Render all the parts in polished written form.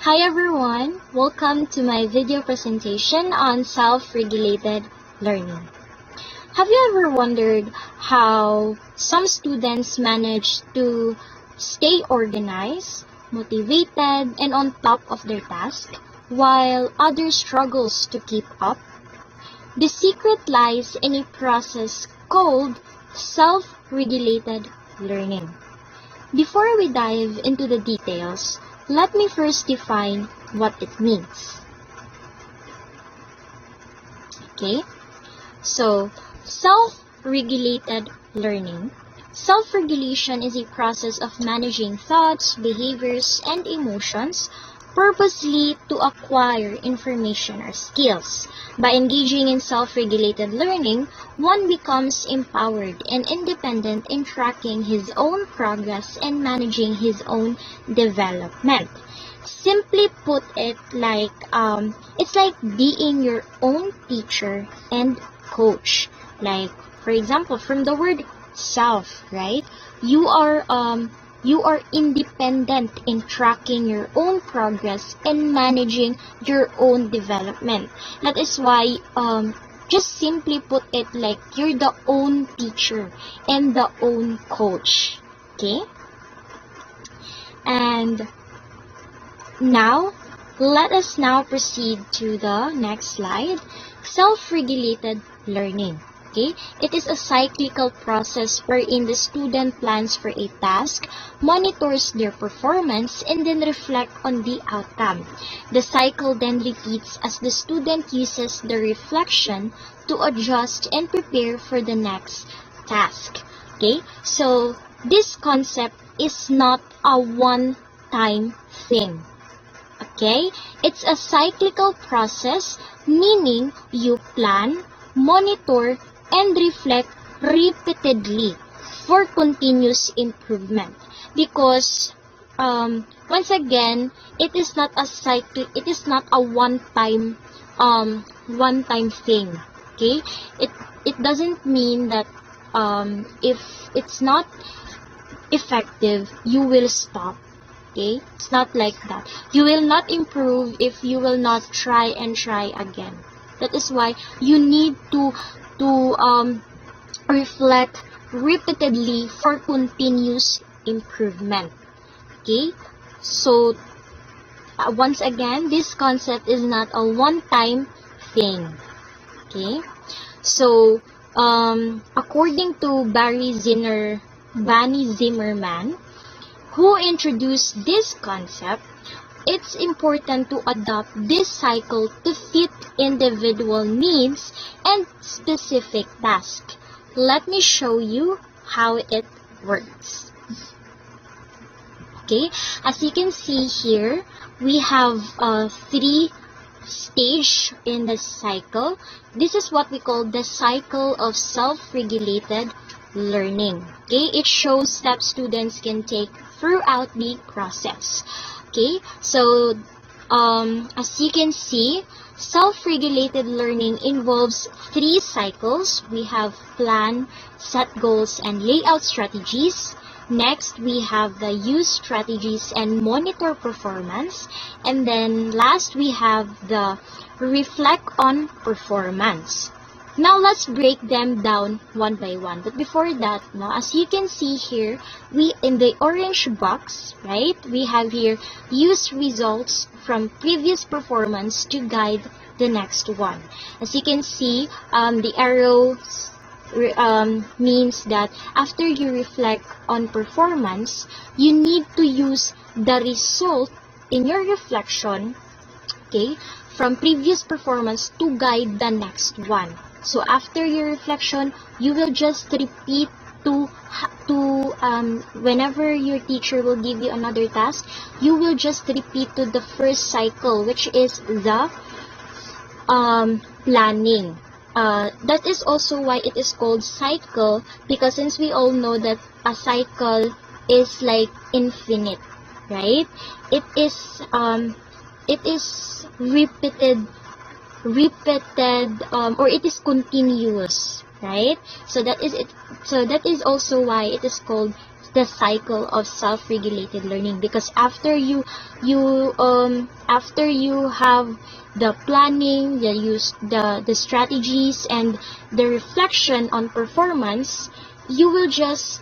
Hi everyone! Welcome to my video presentation on self-regulated learning. Have you ever wondered how some students manage to stay organized, motivated, and on top of their task, while others struggles to keep up? The secret lies in a process called self-regulated learning. Before we dive into the details, let me first define what it means. Okay, so self-regulated learning. Self-regulation is a process of managing thoughts, behaviors, and emotions purposely to acquire information or skills. By engaging in self-regulated learning, one becomes empowered and independent in tracking his own progress and managing his own development. Simply put it it's like being your own teacher and coach. Like, for example, from the word self, right? You are independent in tracking your own progress and managing your own development. That is why just simply put it like you're the own teacher and the own coach. Okay? And now, let us now proceed to the next slide. Self-regulated learning. Okay? It is a cyclical process wherein the student plans for a task, monitors their performance, and then reflect on the outcome. The cycle then repeats as the student uses the reflection to adjust and prepare for the next task. Okay? So, this concept is not a one-time thing. Okay? It's a cyclical process, meaning you plan, monitor, and reflect repeatedly for continuous improvement. Because once again, it is not a cycle, it is not a one-time thing. Okay? It doesn't mean that if it's not effective, you will stop. Okay? It's not like that. You will not improve if you will not try and try again. That is why you need to reflect repeatedly for continuous improvement. Okay? So, once again, this concept is not a one-time thing. Okay? So, according to Barry Zimmerman, who introduced this concept, it's important to adopt this cycle to fit individual needs and specific tasks. Let me show you how it works. Okay, as you can see here, we have three stages in the cycle. This is what we call the cycle of self-regulated learning. Okay, it shows steps students can take throughout the process. Okay, so as you can see, self-regulated learning involves three cycles. We have plan, set goals, and layout strategies. Next, we have the use strategies and monitor performance. And then last, we have the reflect on performance. Now, let's break them down one by one. But before that, as you can see here, in the orange box, right, we have here use results from previous performance to guide the next one. As you can see, the arrow means that after you reflect on performance, you need to use the result in your reflection, okay, from previous performance to guide the next one. So after your reflection, you will just repeat whenever your teacher will give you another task, you will just repeat to the first cycle, which is the planning. That is also why it is called cycle, because since we all know that a cycle is like infinite, right? It is repeated or it is continuous. right? So that is it. So that is also why it is called the cycle of self-regulated learning, because after you have the planning, the strategies, and the reflection on performance, you will just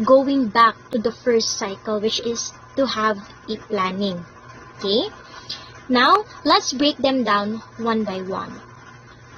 going back to the first cycle, which is to have a planning. Okay, now let's break them down one by one.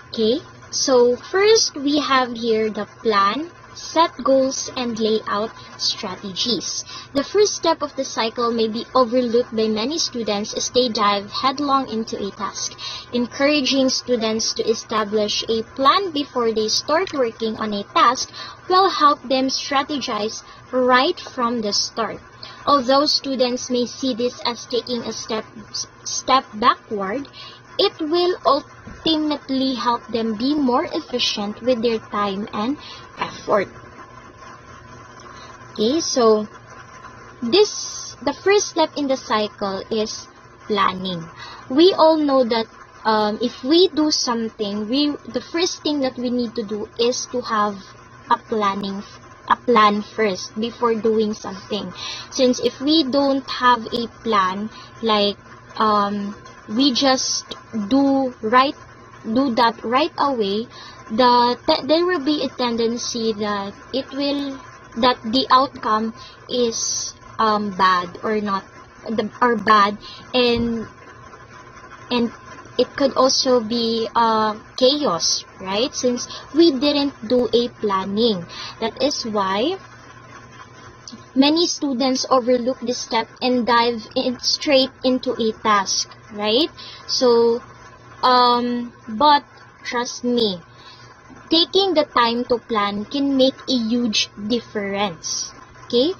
Okay, so first we have here the plan, set goals, and lay out strategies. The first step of the cycle may be overlooked by many students as they dive headlong into a task. Encouraging students to establish a plan before they start working on a task will help them strategize right from the start. Although students may see this as taking a step backward, it will ultimately help them be more efficient with their time and effort. Okay, so the first step in the cycle is planning. We all know that if we do something, the first thing that we need to do is to have a plan first before doing something. Since if we don't have a plan, like we just do that right away, there will be a tendency that the outcome is bad or bad, and it could also be chaos, right? Since we didn't do a planning. That is why many students overlook this step and dive straight into a task, right? So, but trust me, taking the time to plan can make a huge difference. Okay?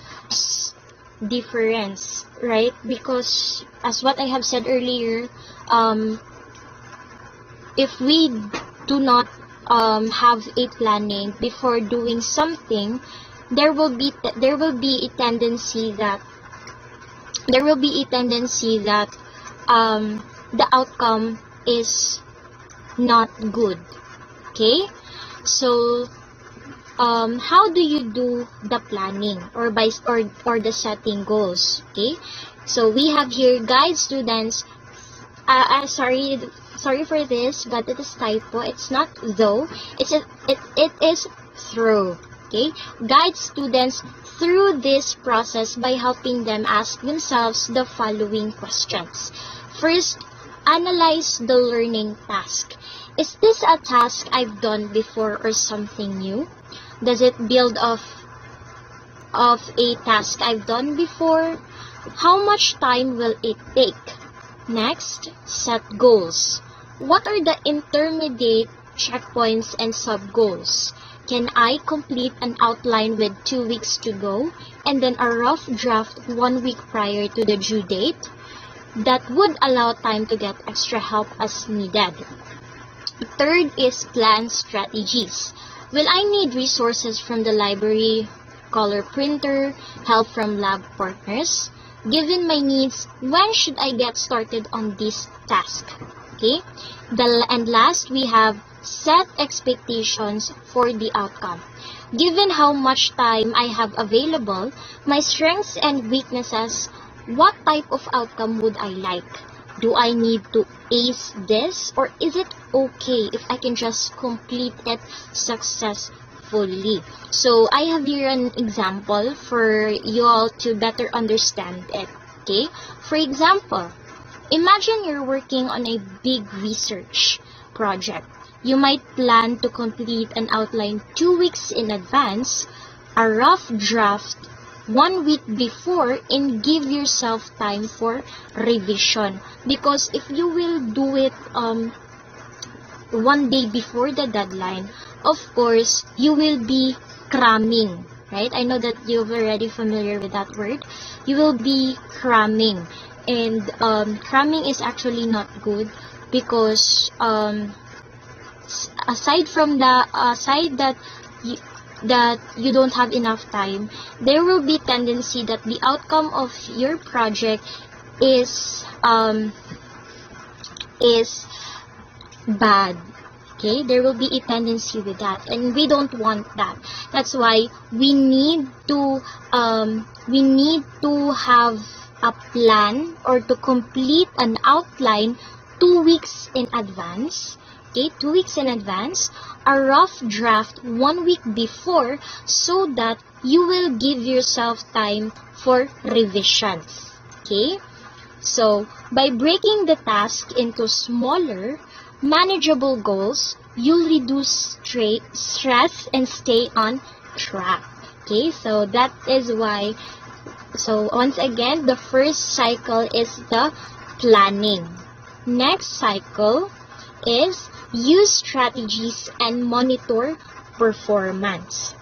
Difference, right? Because as what I have said earlier, if we do not have a planning before doing something, there will be a tendency that the outcome is not good. Okay, so how do you do the planning or the setting goals? Okay, so we have here guide students. Sorry for this, but it is typo. It's not though. It is through. Okay, guide students through this process by helping them ask themselves the following questions. First, analyze the learning task. Is this a task I've done before or something new? Does it build off of a task I've done before? How much time will it take? Next, set goals. What are the intermediate checkpoints and sub-goals? Can I complete an outline with 2 weeks to go and then a rough draft 1 week prior to the due date? That would allow time to get extra help as needed. Third is plan strategies. Will I need resources from the library, color printer, help from lab partners? Given my needs, when should I get started on this task? Okay. And last, we have set expectations for the outcome. Given how much time I have available, my strengths and weaknesses, what type of outcome would I like? Do I need to ace this, or is it okay if I can just complete it successfully? So I have here an example for you all to better understand it. Okay, for example, imagine you're working on a big research project. You might plan to complete an outline 2 weeks in advance, a rough draft 1 week before, and give yourself time for revision. Because if you will do it 1 day before the deadline, of course, you will be cramming, right? I know that you're already familiar with that word. You will be cramming. And cramming is actually not good because aside that you don't have enough time, there will be tendency that the outcome of your project is bad. Okay, there will be a tendency with that, and we don't want that. That's why we need to have a plan or to complete an outline 2 weeks in advance. Okay, 2 weeks in advance, a rough draft 1 week before, so that you will give yourself time for revisions. Okay, so by breaking the task into smaller, manageable goals, you'll reduce stress and stay on track. Okay, so that is why. So once again, the first cycle is the planning. Next cycle is use strategies and monitor performance.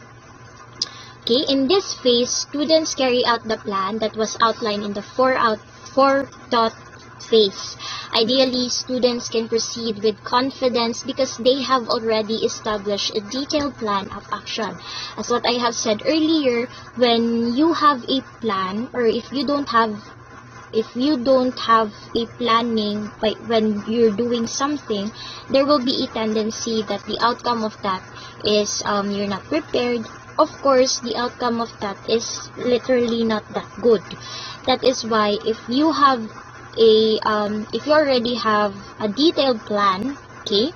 Okay, in this phase, students carry out the plan that was outlined in the 4-dot phase. Ideally, students can proceed with confidence because they have already established a detailed plan of action. As what I have said earlier, when you have a plan, or if you don't have a planning when you're doing something, there will be a tendency that the outcome of that is you're not prepared. Of course, the outcome of that is literally not that good. That is why if you already have a detailed plan, okay,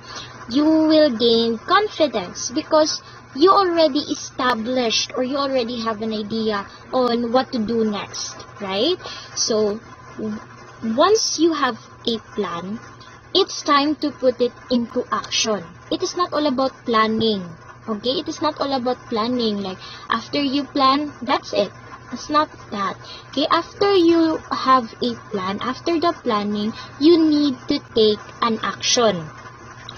you will gain confidence because you already established, or you already have an idea on what to do next, right? So once you have a plan, it's time to put it into action. It is not all about planning. Okay, it is not all about planning, like after you plan, that's it. It's not that. Okay, after you have a plan, after the planning, you need to take an action.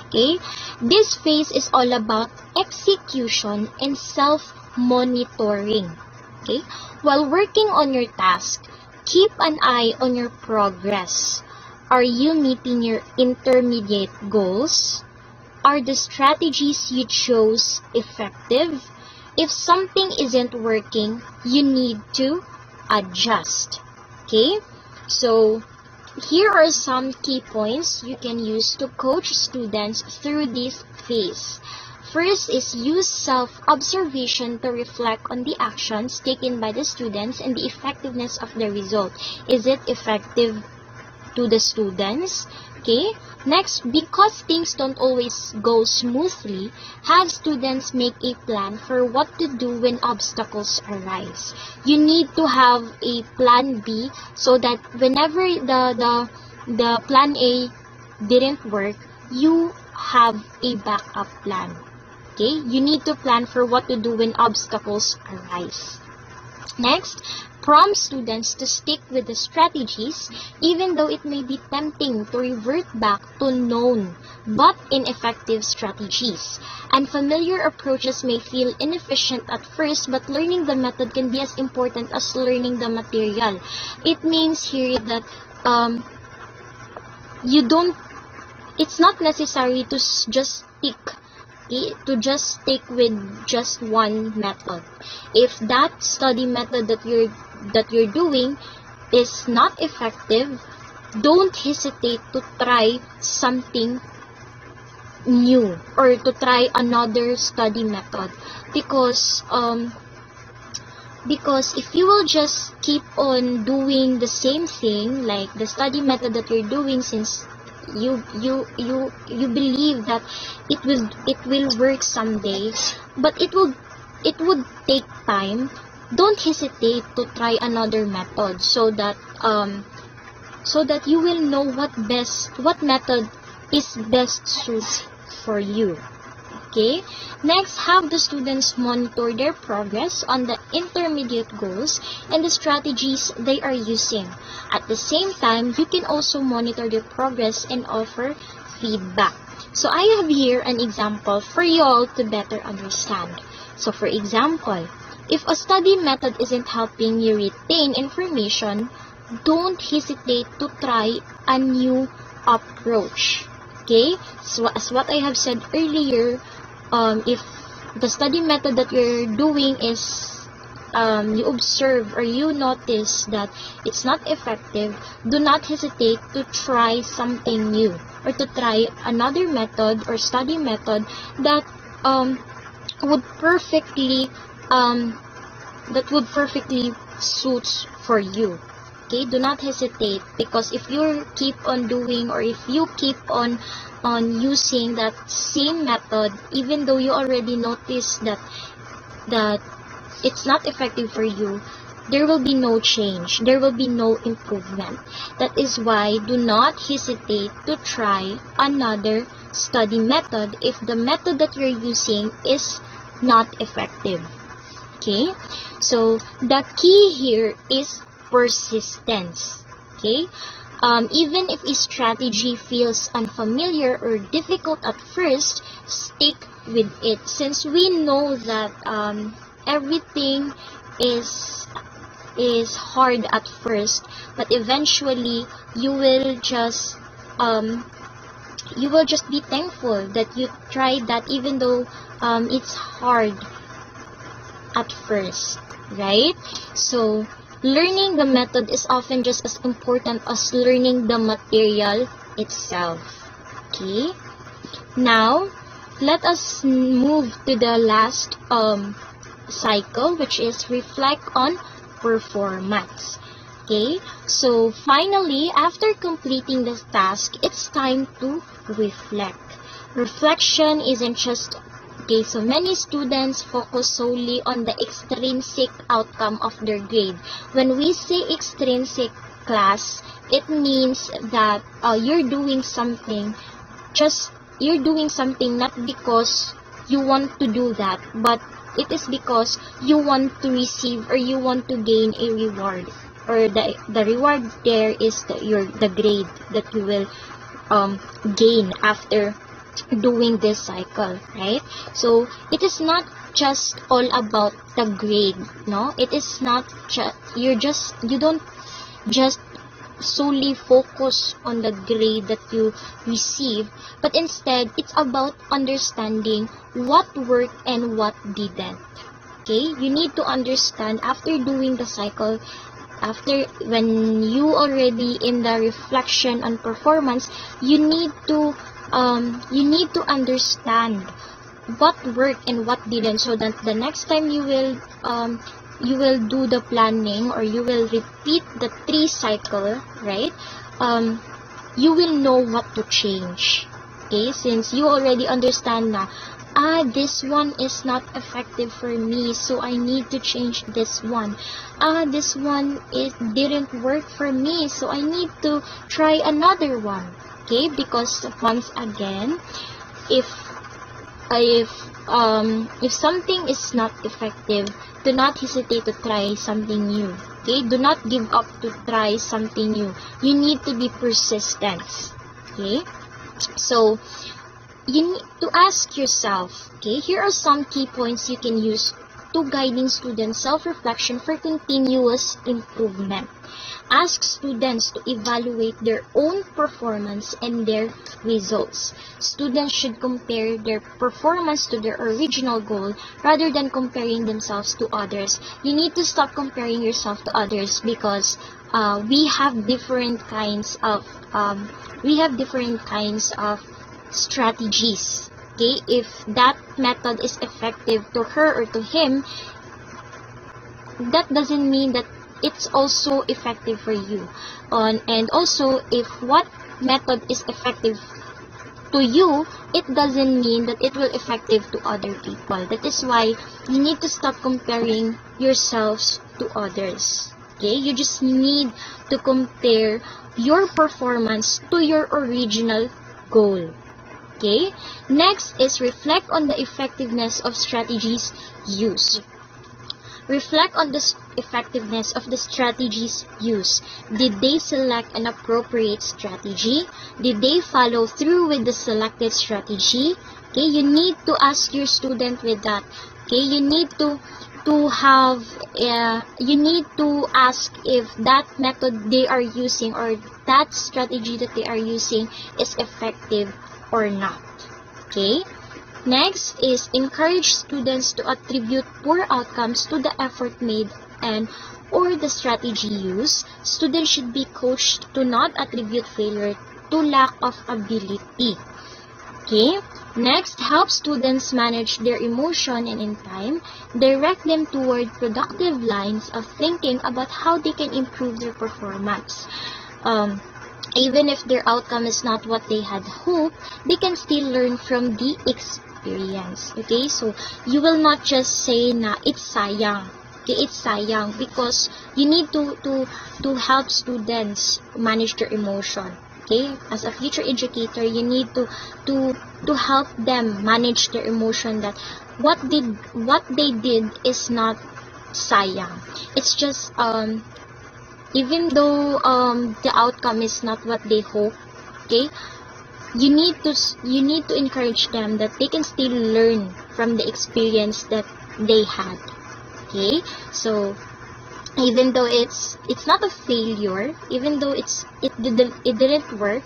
Okay, this phase is all about execution and self-monitoring. Okay, while working on your task, keep an eye on your progress. Are you meeting your intermediate goals? Are the strategies you chose effective? If something isn't working, you need to adjust. Okay? So, here are some key points you can use to coach students through this phase. First is use self-observation to reflect on the actions taken by the students and the effectiveness of the result. Is it effective to the students? Okay. Next, because things don't always go smoothly, have students make a plan for what to do when obstacles arise. You need to have a plan B so that whenever the plan A didn't work, you have a backup plan. Okay? You need to plan for what to do when obstacles arise. Next, prompt students to stick with the strategies even though it may be tempting to revert back to known but ineffective strategies. Unfamiliar approaches may feel inefficient at first, but learning the method can be as important as learning the material. It means here that it's not necessary to just stick with just one method. If that study method that you're doing is not effective, don't hesitate to try something new or to try another study method, because if you will just keep on doing the same thing, like the study method that you're doing, since you believe that it will work someday, but it would take time, don't hesitate to try another method so that you will know what method is best suited for you. Okay? Next, have the students monitor their progress on the intermediate goals and the strategies they are using. At the same time, you can also monitor their progress and offer feedback. So I have here an example for you all to better understand. So for example, if a study method isn't helping you retain information, don't hesitate to try a new approach. Okay? So as what I have said earlier, if the study method that you're doing is you observe or you notice that it's not effective, do not hesitate to try something new. or to try another method or study method that would perfectly suits for you. Okay, do not hesitate, because if you keep on doing, or if you keep on using that same method, even though you already notice that it's not effective for you, there will be no change, there will be no improvement. That is why do not hesitate to try another study method if the method that you're using is not effective. Okay, so the key here is persistence. Okay, even if a strategy feels unfamiliar or difficult at first, stick with it, since we know that everything is hard at first, but eventually you will just be thankful that you tried that, even though it's hard at first, right? So learning the method is often just as important as learning the material itself. Okay, now let us move to the last cycle, which is reflect on performance. Okay, so finally, after completing the task, it's time to reflect. Reflection isn't just okay, so many students focus solely on the extrinsic outcome of their grade. When we say extrinsic, class, it means that you're doing something not because you want to do that, but it is because you want to receive, or you want to gain a reward, or the reward there is the grade that you will gain after doing this cycle, right? So it is not just all about the grade, no? It is not just you don't just solely focus on the grade that you receive, but instead it's about understanding what worked and what didn't. Okay, you need to understand after doing the cycle, after when you already in the reflection on performance, you need to understand what worked and what didn't, so that the next time you will do the planning, or you will repeat the 3 cycle, right? You will know what to change. Okay, since you already understand na, this one is not effective for me, so I need to change this one. This one didn't work for me, so I need to try another one. Okay, because once again, if something is not effective, do not hesitate to try something new. Okay, do not give up to try something new. You need to be persistent. Okay, so you need to ask yourself, okay, here are some key points you can use to guiding students' self-reflection for continuous improvement. Ask students to evaluate their own performance and their results. Students should compare their performance to their original goal rather than comparing themselves to others. You need to stop comparing yourself to others, because we have different kinds of strategies. Okay, if that method is effective to her or to him, that doesn't mean that it's also effective for you. And also, if what method is effective to you, it doesn't mean that it will effective to other people. That is why you need to stop comparing yourselves to others. Okay, you just need to compare your performance to your original goal. Okay, next is reflect on the effectiveness of strategies used. Reflect on the effectiveness of the strategies used. Did they select an appropriate strategy? Did they follow through with the selected strategy? Okay, you need to ask your student with that. Okay, you need to ask if that method they are using, or that strategy that they are using, is effective or not. Okay. Next is encourage students to attribute poor outcomes to the effort made or the strategy used. Students should be coached to not attribute failure to lack of ability. Okay? Next, help students manage their emotion and in time, direct them toward productive lines of thinking about how they can improve their performance. Even if their outcome is not what they had hoped, they can still learn from the experience. Okay? So, you will not just say na it's sayang. Okay, it's sayang because you need to help students manage their emotion. Okay, as a future educator, you need to help them manage their emotion, that what they did is not sayang. It's just even though the outcome is not what they hope, okay, you need to encourage them that they can still learn from the experience that they had. Okay, so even though it's not a failure, even though it didn't work,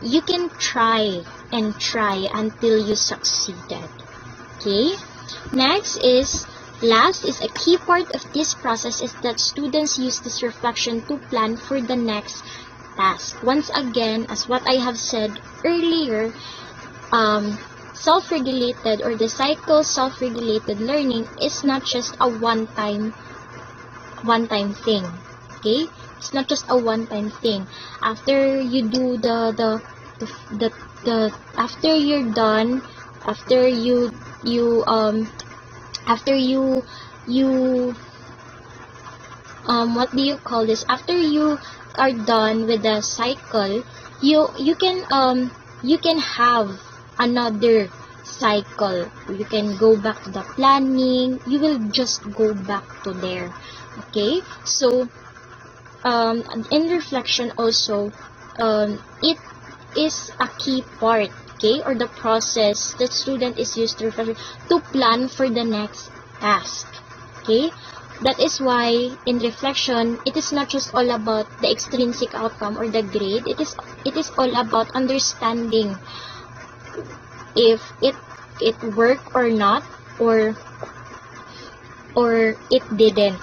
you can try and try until you succeeded. Okay, last is a key part of this process is that students use this reflection to plan for the next task. Once again, as what I have said earlier, self-regulated or the cycle self-regulated learning is not just a one-time thing. Okay, it's not just a one-time thing. After you do after you're done, after you what do you call this, after you are done with the cycle, you can have another cycle. You can go back to the planning. You will just go back to there. Okay, so in reflection also, it is a key part, okay, or the process that student is used to reflection to plan for the next task. Okay, that is why in reflection, it is not just all about the extrinsic outcome or the grade. It is all about understanding if it worked or not, or it didn't.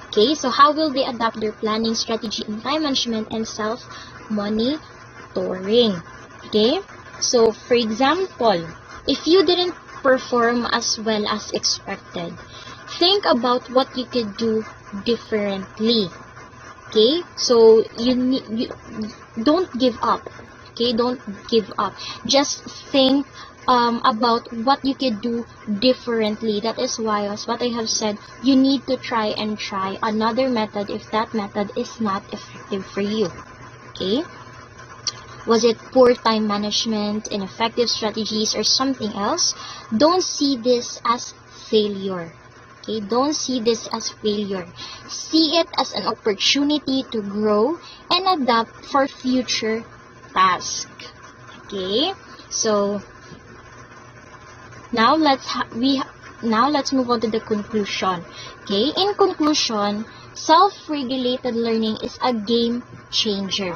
Okay, so how will they adapt their planning strategy in time management and self-monitoring? Okay, so for example, if you didn't perform as well as expected, think about what you could do differently. Okay, so you don't give up. Okay, don't give up. Just think about what you could do differently. That is why, as what I have said, you need to try and try another method if that method is not effective for you. Okay, was it poor time management, ineffective strategies, or something else? Don't see this as failure. Okay, don't see this as failure. See it as an opportunity to grow and adapt for future tasks. Okay, so now let's move on to the conclusion. Okay, in conclusion, self-regulated learning is a game changer.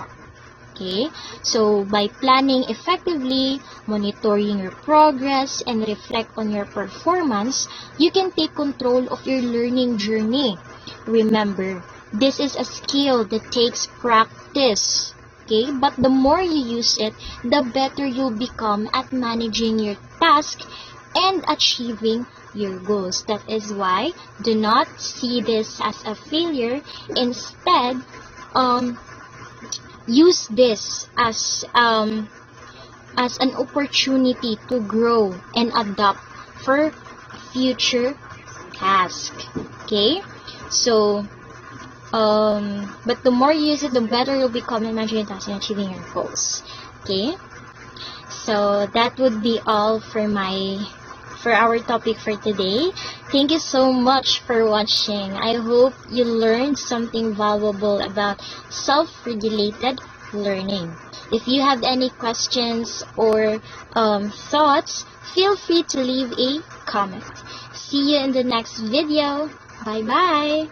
Okay, so by planning effectively, monitoring your progress, and reflect on your performance, you can take control of your learning journey. Remember, this is a skill that takes practice. Okay, but the more you use it, the better you'll become at managing your task and achieving your goals. That is why do not see this as a failure. Instead, use this as an opportunity to grow and adapt for future tasks. Okay, so but the more you use it, the better you'll become in managing tasks and achieving your goals. Okay, so that would be all for our topic for today. Thank you so much for watching. I hope you learned something valuable about self-regulated learning. If you have any questions or thoughts, feel free to leave a comment. See you in the next video. Bye bye.